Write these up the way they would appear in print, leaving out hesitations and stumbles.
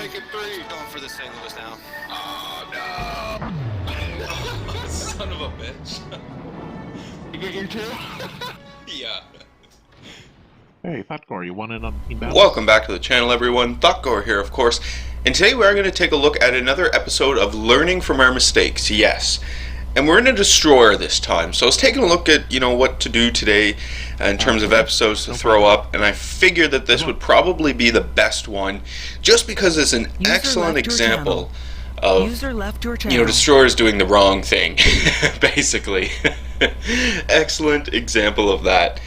taking three. Going for the St. Louis now. Oh no! Son of a bitch. You get your two? Yeah. Hey, Thotgor, you want in on team battle? Welcome back to the channel, everyone. Thotgor here, of course. And today we are going to take a look at another episode of Learning from Our Mistakes. Yes. And we're in a destroyer this time. So I was taking a look at, what to do today in terms of episodes to throw up. And I figured that this would probably be the best one. Just because it's an excellent example of, destroyers doing the wrong thing. Basically. Excellent example of that.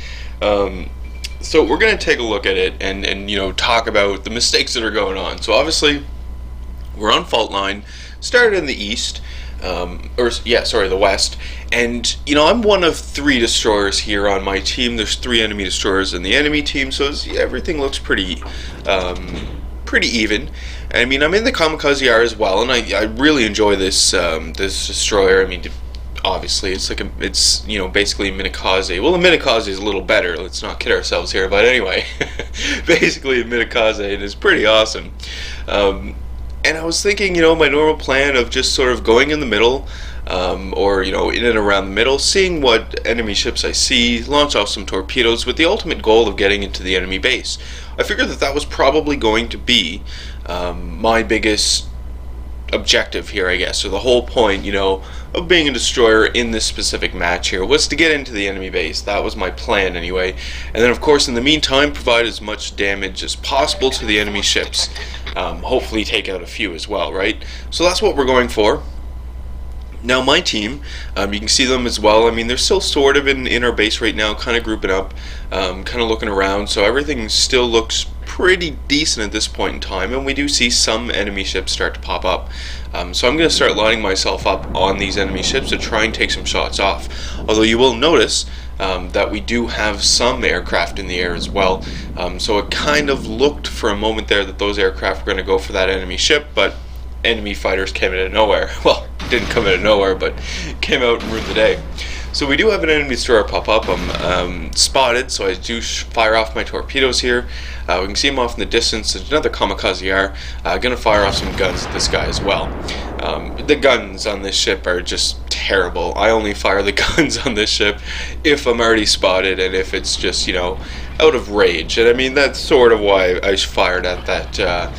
So we're going to take a look at it and talk about the mistakes that are going on. So obviously, we're on fault line, started in the east, the west, and I'm one of 3 destroyers here on my team. There's 3 enemy destroyers in the enemy team, so everything looks pretty even. I mean, I'm in the Kamikaze R as well, and I really enjoy this destroyer. I mean, obviously, it's basically a Minikaze. Well, the Minikaze is a little better. Let's not kid ourselves here. But anyway, basically a Minikaze, and it's pretty awesome. And I was thinking, my normal plan of just sort of going in the middle, or in and around the middle, seeing what enemy ships I see, launch off some torpedoes with the ultimate goal of getting into the enemy base. I figured that was probably going to be my biggest objective here, I guess, or the whole point, of being a destroyer in this specific match here was to get into the enemy base. That was my plan anyway, and then of course in the meantime provide as much damage as possible to the enemy ships, hopefully take out a few as well, right? So that's what we're going for. Now my team, you can see them as well. I mean, they're still sort of in our base right now, kind of grouping up, kind of looking around, so everything still looks pretty decent at this point in time, and we do see some enemy ships start to pop up. So I'm going to start lining myself up on these enemy ships to try and take some shots off. Although you will notice that we do have some aircraft in the air as well. So it kind of looked for a moment there that those aircraft were going to go for that enemy ship, but enemy fighters came out of nowhere. Well, didn't come out of nowhere, but came out and ruined the day. So we do have an enemy destroyer pop up. I'm spotted, so I do fire off my torpedoes here. We can see him off in the distance. There's another Kamikaze R. Gonna fire off some guns at this guy as well. The guns on this ship are just terrible. I only fire the guns on this ship if I'm already spotted and if it's just, out of rage. And I mean, that's sort of why I fired at that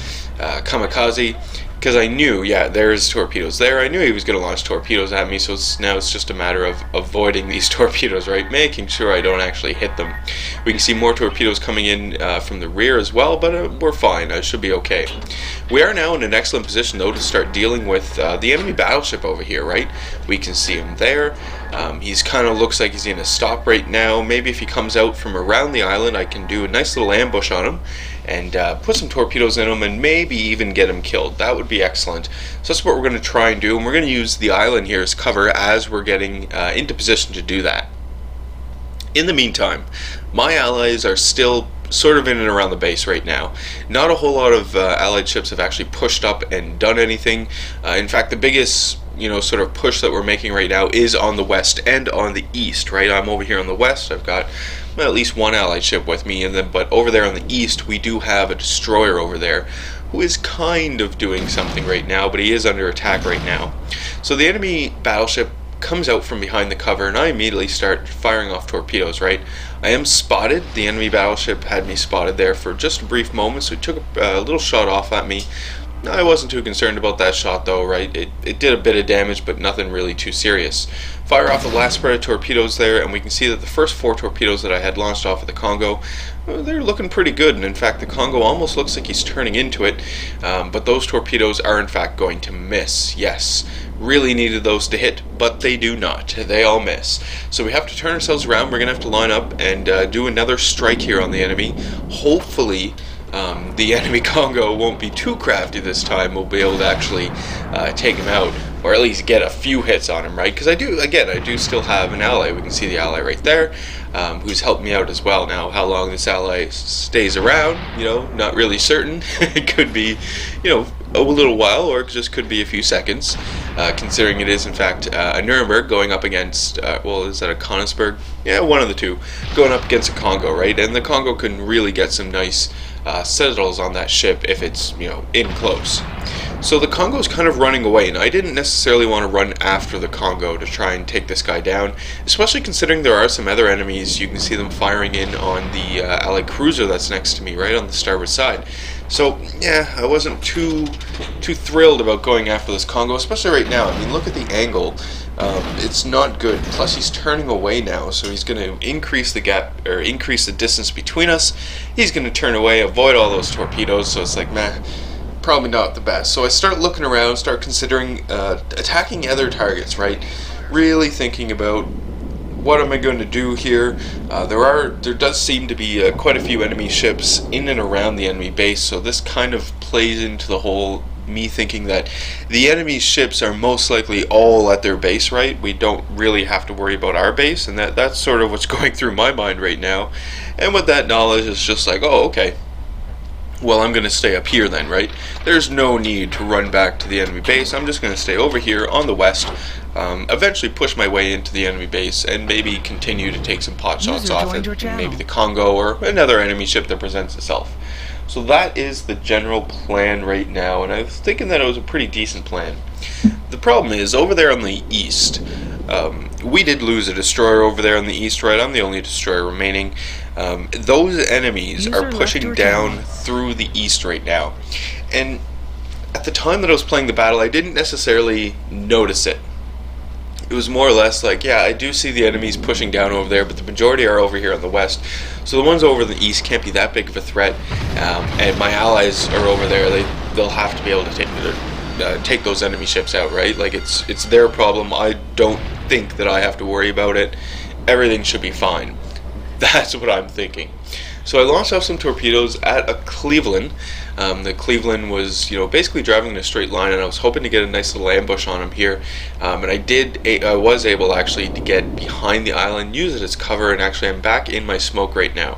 Kamikaze. Because I knew, there's torpedoes there. I knew he was going to launch torpedoes at me, so now it's just a matter of avoiding these torpedoes, right? Making sure I don't actually hit them. We can see more torpedoes coming in from the rear as well, but we're fine. I should be okay. We are now in an excellent position, though, to start dealing with the enemy battleship over here, right? We can see him there. He's kind of looks like he's in a stop right now. Maybe if he comes out from around the island, I can do a nice little ambush on him and put some torpedoes in him and maybe even get him killed. That would be excellent. So that's what we're going to try and do, and we're going to use the island here as cover as we're getting into position to do that. In the meantime, my allies are still sort of in and around the base right now. Not a whole lot of allied ships have actually pushed up and done anything. In fact, the biggest sort of push that we're making right now is on the west and on the east, right? I'm over here on the west. I've got at least one allied ship with me, but over there on the east we do have a destroyer over there who is kind of doing something right now, but he is under attack right now. So the enemy battleship comes out from behind the cover and I immediately start firing off torpedoes, right? I am spotted. The enemy battleship had me spotted there for just a brief moment, so it took a little shot off at me. I wasn't too concerned about that shot though, right? It did a bit of damage, but nothing really too serious. Fire off the last spread of torpedoes there, and we can see that the first 4 torpedoes that I had launched off of the Congo, they're looking pretty good, and in fact the Congo almost looks like he's turning into it, but those torpedoes are in fact going to miss. Yes, really needed those to hit, but they do not. They all miss. So we have to turn ourselves around. We're going to have to line up and do another strike here on the enemy. Hopefully the enemy Congo won't be too crafty this time. We'll be able to actually take him out, or at least get a few hits on him, right? Because I do still have an ally. We can see the ally right there, who's helped me out as well. Now, how long this ally stays around, not really certain. It could be, a little while, or it just could be a few seconds, considering it is in fact a Nuremberg going up against, is that a Königsberg? Yeah, one of the two, going up against a Congo, right? And the Congo can really get some nice citadels on that ship if it's, in close. So the Congo's kind of running away, and I didn't necessarily want to run after the Congo to try and take this guy down, especially considering there are some other enemies. You can see them firing in on the Allied cruiser that's next to me, right on the starboard side. So yeah, I wasn't too thrilled about going after this Congo, especially right now. I mean, look at the angle. It's not good. Plus, he's turning away now, so he's going to increase the gap, or increase the distance between us. He's going to turn away, avoid all those torpedoes, so it's like, meh, probably not the best. So I start looking around, start considering attacking other targets, right? Really thinking about what am I going to do here. There does seem to be quite a few enemy ships in and around the enemy base, so this kind of plays into the whole me thinking that the enemy ships are most likely all at their base, right? We don't really have to worry about our base, and that's sort of what's going through my mind right now. And with that knowledge, it's just like, oh, okay, well, I'm going to stay up here then, right? There's no need to run back to the enemy base. I'm just going to stay over here on the west, eventually push my way into the enemy base, and maybe continue to take some pot shots off it, maybe the Congo or another enemy ship that presents itself. So that is the general plan right now, and I was thinking that it was a pretty decent plan. The problem is, over there on the east, we did lose a destroyer over there on the east, right? I'm the only destroyer remaining. Those enemies are pushing down through the east right now. And at the time that I was playing the battle, I didn't necessarily notice it. It was more or less like, yeah, I do see the enemies pushing down over there, but the majority are over here on the west. So the ones over the east can't be that big of a threat. And my allies are over there. They'll have to be able to take those enemy ships out, right? Like, it's their problem. I don't think that I have to worry about it. Everything should be fine. That's what I'm thinking. So I launched off some torpedoes at a Cleveland. The Cleveland was, basically driving in a straight line, and I was hoping to get a nice little ambush on him here. And I was able actually to get behind the island, use it as cover, and actually I'm back in my smoke right now.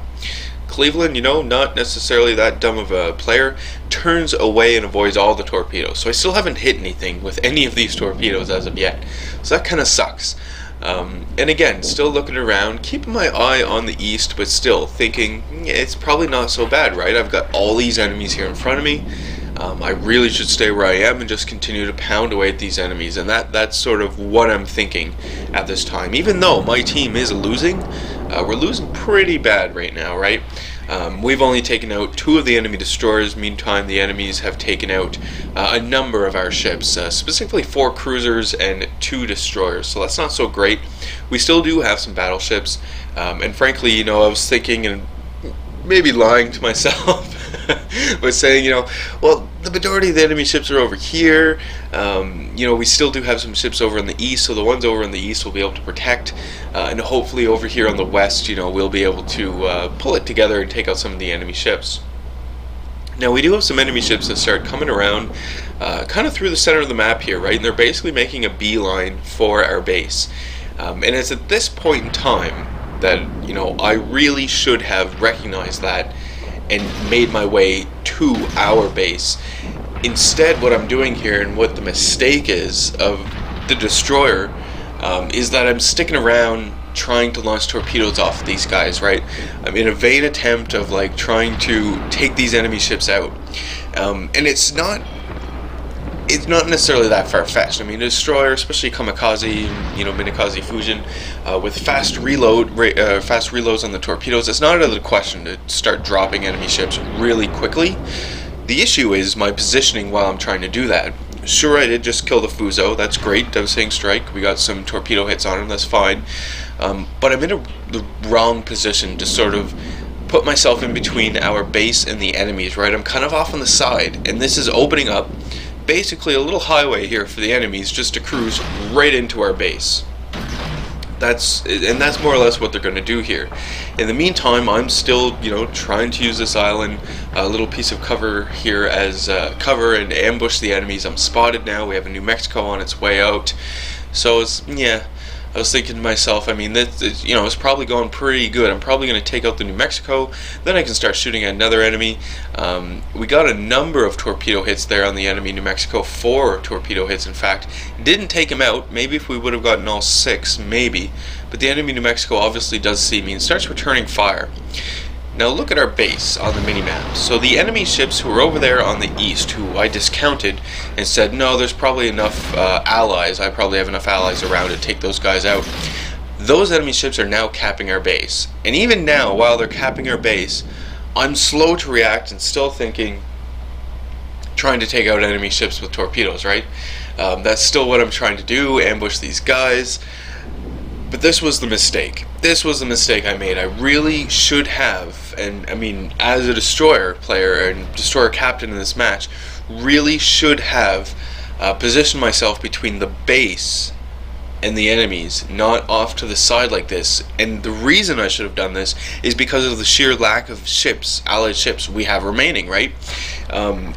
Cleveland, not necessarily that dumb of a player, turns away and avoids all the torpedoes. So I still haven't hit anything with any of these torpedoes as of yet. So that kind of sucks. And again, still looking around, keeping my eye on the east, but still thinking, it's probably not so bad, right? I've got all these enemies here in front of me. I really should stay where I am and just continue to pound away at these enemies, and that's sort of what I'm thinking at this time. Even though my team is losing, we're losing pretty bad right now, right? We've only taken out 2 of the enemy destroyers. Meantime, the enemies have taken out a number of our ships, specifically 4 cruisers and 2 destroyers, so that's not so great. We still do have some battleships, and frankly, I was thinking, and maybe lying to myself, but saying, well, the majority of the enemy ships are over here. We still do have some ships over in the east, so the ones over in the east will be able to protect, and hopefully over here on the west, we'll be able to pull it together and take out some of the enemy ships. Now, we do have some enemy ships that start coming around kind of through the center of the map here, right? And they're basically making a beeline for our base. And it's at this point in time that, I really should have recognized that and made my way to our base. Instead, what I'm doing here, and what the mistake is of the destroyer, is that I'm sticking around trying to launch torpedoes off of these guys, right? I'm in a vain attempt of trying to take these enemy ships out. And it's not necessarily that far-fetched. I mean, a destroyer, especially kamikaze, minikaze fusion, with fast reloads on the torpedoes, it's not out of the question to start dropping enemy ships really quickly. The issue is my positioning while I'm trying to do that. Sure, I did just kill the Fuso. That's great. Devastating strike. We got some torpedo hits on him. That's fine. But I'm in the wrong position to sort of put myself in between our base and the enemies, right? I'm kind of off on the side, and this is opening up basically a little highway here for the enemies just to cruise right into our base. That's more or less what they're going to do here. In the meantime, I'm still, trying to use this island, a little piece of cover here as cover and ambush the enemies. I'm spotted now. We have a New Mexico on its way out. So I was thinking to myself, I mean, it's probably going pretty good. I'm probably going to take out the New Mexico, then I can start shooting at another enemy. We got a number of torpedo hits there on the enemy New Mexico, 4 torpedo hits in fact. Didn't take him out. Maybe if we would have gotten all 6, maybe. But the enemy New Mexico obviously does see me and starts returning fire. Now look at our base on the minimap. So the enemy ships who are over there on the east, who I discounted and said, no, there's probably enough allies, I probably have enough allies around to take those guys out. Those enemy ships are now capping our base. And even now, while they're capping our base, I'm slow to react and still thinking, trying to take out enemy ships with torpedoes, right? That's still what I'm trying to do, ambush these guys. But this was the mistake. This was the mistake I made. I really should have, and I mean, as a destroyer player and destroyer captain in this match, really should have positioned myself between the base and the enemies, not off to the side like this. And the reason I should have done this is because of the sheer lack of ships, allied ships we have remaining, right?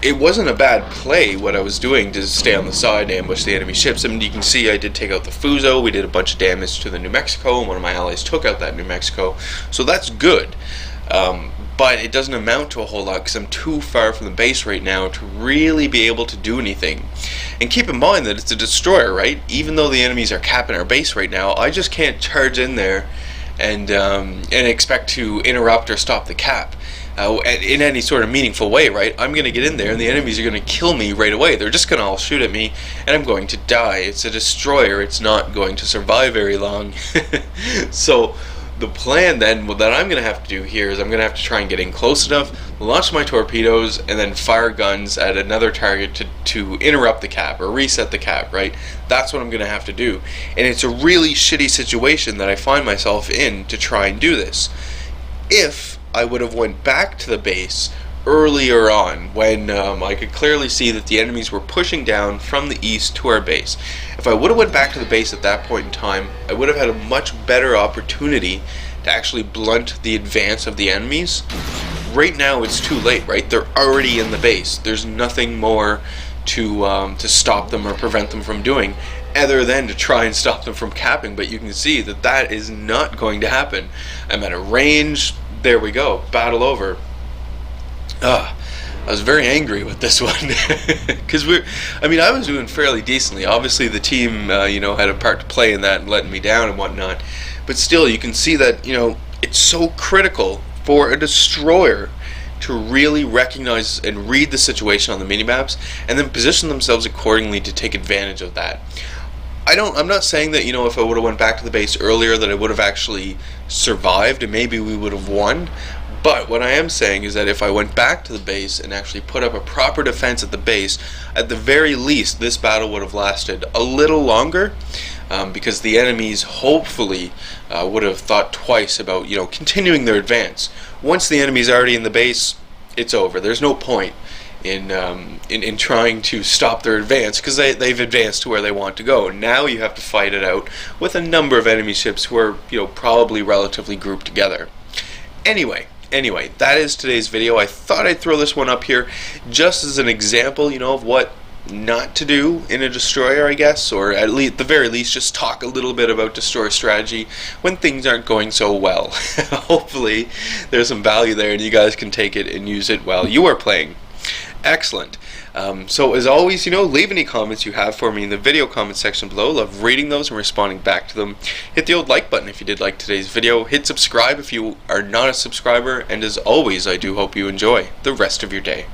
It wasn't a bad play what I was doing to stay on the side and ambush the enemy ships. I mean, you can see I did take out the Fuso, we did a bunch of damage to the New Mexico, and one of my allies took out that New Mexico, so that's good. But it doesn't amount to a whole lot because I'm too far from the base right now to really be able to do anything. And keep in mind that it's a destroyer, right? Even though the enemies are capping our base right now, I just can't charge in there and expect to interrupt or stop the cap in any sort of meaningful way, right? I'm going to get in there and the enemies are going to kill me right away. They're just going to all shoot at me and I'm going to die. It's a destroyer. It's not going to survive very long. So the plan then that I'm going to have to do here is I'm going to have to try and get in close enough, launch my torpedoes, and then fire guns at another target to interrupt the cap or reset the cap, right? That's what I'm going to have to do. And it's a really shitty situation that I find myself in to try and do this. If I would have went back to the base earlier on when I could clearly see that the enemies were pushing down from the east to our base. If I would have went back to the base at that point in time, I would have had a much better opportunity to actually blunt the advance of the enemies. Right now it's too late, right? They're already in the base. There's nothing more to stop them or prevent them from doing other than to try and stop them from capping, but you can see that that is not going to happen. I'm at a range. There we go. Battle over. I was very angry with this one because I was doing fairly decently. Obviously the team had a part to play in that and letting me down and whatnot, but still you can see that it's so critical for a destroyer to really recognize and read the situation on the minimaps and then position themselves accordingly to take advantage of that. I'm not saying that if I would have went back to the base earlier that I would have actually survived and maybe we would have won. But what I am saying is that if I went back to the base and actually put up a proper defense at the base, at the very least this battle would have lasted a little longer, because the enemies hopefully would have thought twice about continuing their advance. Once the enemy's already in the base, it's over. There's no point in trying to stop their advance because they've advanced to where they want to go. Now you have to fight it out with a number of enemy ships who are probably relatively grouped together. Anyway, that is today's video. I thought I'd throw this one up here just as an example, of what not to do in a destroyer, I guess, or at the very least just talk a little bit about destroyer strategy when things aren't going so well. Hopefully there's some value there and you guys can take it and use it while you are playing. Excellent. So as always, leave any comments you have for me in the video comment section below. Love reading those and responding back to them. Hit the old like button if you did like today's video. Hit subscribe if you are not a subscriber. And as always, I do hope you enjoy the rest of your day.